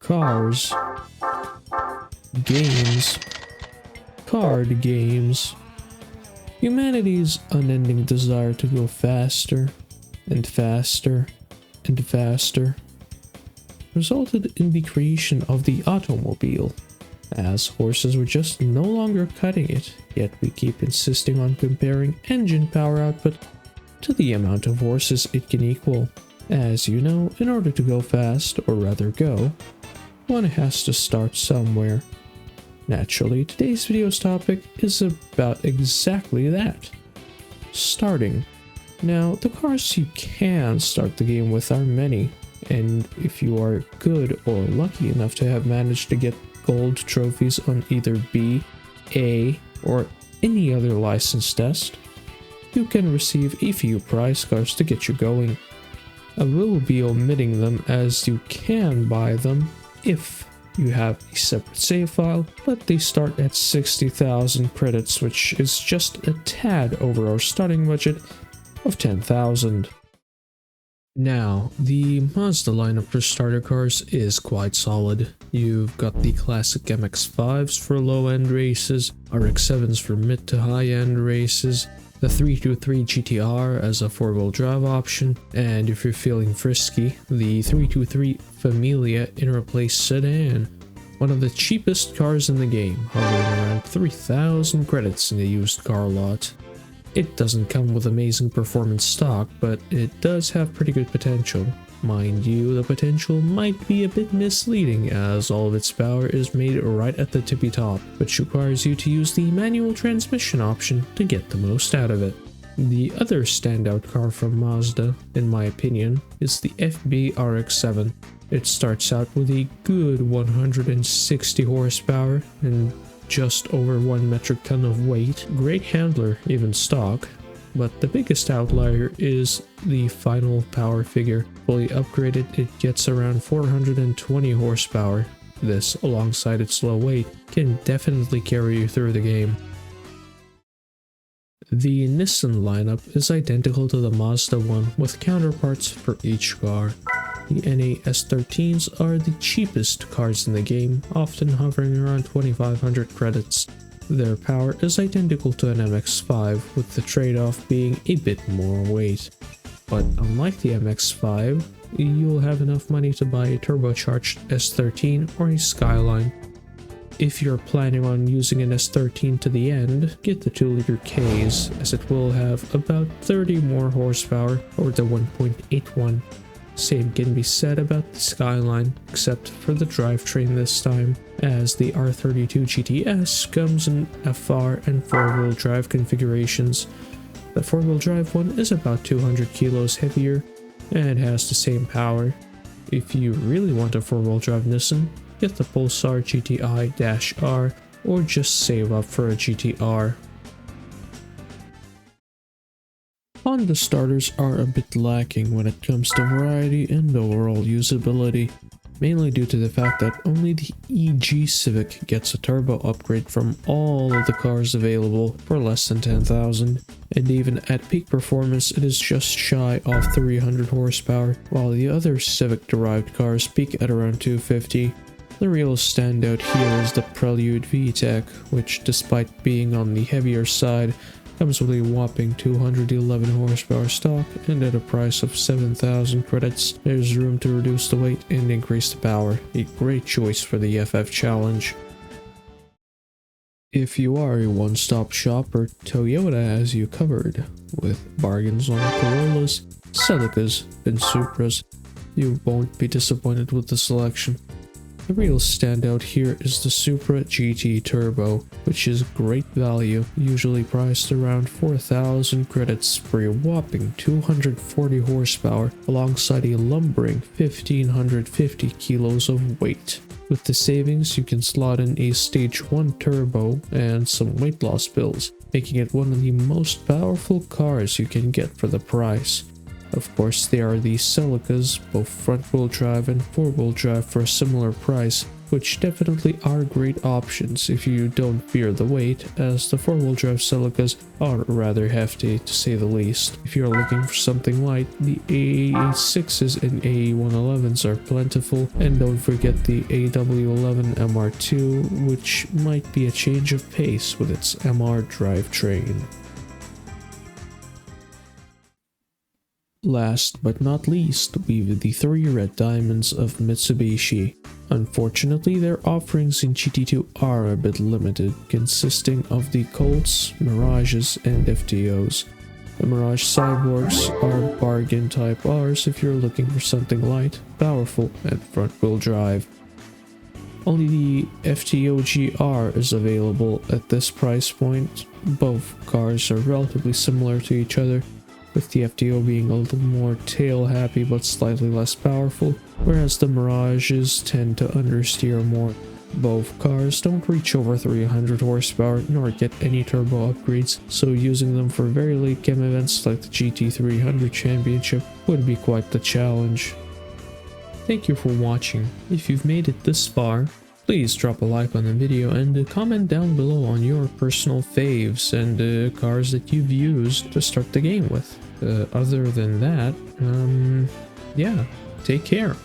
cars, games, card games. Humanity's unending desire to go faster and faster and faster resulted in the creation of the automobile, as horses were just no longer cutting it, yet we keep insisting on comparing engine power output to the amount of horses it can equal. As you know, in order to go fast, or rather go, one has to start somewhere. Naturally, today's video's topic is about exactly that. Starting. Now, the cars you can start the game with are many, and if you are good or lucky enough to have managed to get gold trophies on either B, A, or any other license test, you can receive a few prize cars to get you going. I will be omitting them as you can buy them if you have a separate save file, but they start at 60,000 credits, which is just a tad over our starting budget of 10,000. Now, the Mazda lineup for starter cars is quite solid. You've got the classic MX-5s for low-end races, RX-7s for mid to high-end races, the 323 GTR as a 4-wheel drive option, and if you're feeling frisky, the 323 Familia in-replace sedan. One of the cheapest cars in the game, hovering around 3,000 credits in the used car lot. It doesn't come with amazing performance stock, but it does have pretty good potential. Mind you, the potential might be a bit misleading as all of its power is made right at the tippy top, which requires you to use the manual transmission option to get the most out of it. The other standout car from Mazda, in my opinion, is the FB RX-7. It starts out with a good 160 horsepower and just over 1 metric ton of weight, great handler even stock, but the biggest outlier is the final power figure. Fully upgraded, it gets around 420 horsepower. This, alongside its low weight, can definitely carry you through the game. The Nissan lineup is identical to the Mazda one, with counterparts for each car. The NA S13s are the cheapest cars in the game, often hovering around 2,500 credits. Their power is identical to an MX-5, with the trade-off being a bit more weight. But unlike the MX-5, you'll have enough money to buy a turbocharged S13 or a Skyline. If you're planning on using an S13 to the end, get the 2-liter Ks, as it will have about 30 more horsepower over the 1.81. Same can be said about the Skyline, except for the drivetrain this time, as the R32 GTS comes in FR and 4-wheel drive configurations. The 4-wheel drive one is about 200 kilos heavier and has the same power. If you really want a 4-wheel drive Nissan, get the Pulsar GTI-R or just save up for a GTR. Honda starters are a bit lacking when it comes to variety and overall usability, mainly due to the fact that only the EG Civic gets a turbo upgrade from all of the cars available for less than 10,000, and even at peak performance it is just shy of 300 horsepower, while the other Civic-derived cars peak at around 250. The real standout here is the Prelude VTEC, which despite being on the heavier side, comes with a whopping 211 horsepower stock, and at a price of 7,000 credits, there's room to reduce the weight and increase the power. A great choice for the FF challenge. If you are a one-stop shopper, Toyota has you covered, with bargains on Corollas, Celicas, and Supras. You won't be disappointed with the selection. The real standout here is the Supra GT Turbo, which is great value, usually priced around 4,000 credits for a whopping 240 horsepower alongside a lumbering 1,550 kilos of weight. With the savings, you can slot in a Stage 1 Turbo and some weight loss pills, making it one of the most powerful cars you can get for the price. Of course, there are the Celicas, both front-wheel drive and four-wheel drive for a similar price, which definitely are great options if you don't fear the weight, as the 4-wheel drive Celicas are rather hefty to say the least. If you're looking for something light, the AE6s and AE111s are plentiful, and don't forget the AW11 MR2, which might be a change of pace with its MR drivetrain. Last but not least, we've the 3 red diamonds of Mitsubishi. Unfortunately, their offerings in GT2 are a bit limited, consisting of the Colts, Mirages, and FTOs. The Mirage Cyborgs are bargain type Rs if you're looking for something light, powerful, and front-wheel drive. Only the FTO GR is available at this price point. Both cars are relatively similar to each other, with the FTO being a little more tail-happy but slightly less powerful, whereas the Mirages tend to understeer more. Both cars don't reach over 300 horsepower nor get any turbo upgrades, so using them for very late game events like the GT300 Championship would be quite the challenge. Thank you for watching. If you've made it this far, please drop a like on the video and comment down below on your personal faves and cars that you've used to start the game with. Other than that, yeah, take care.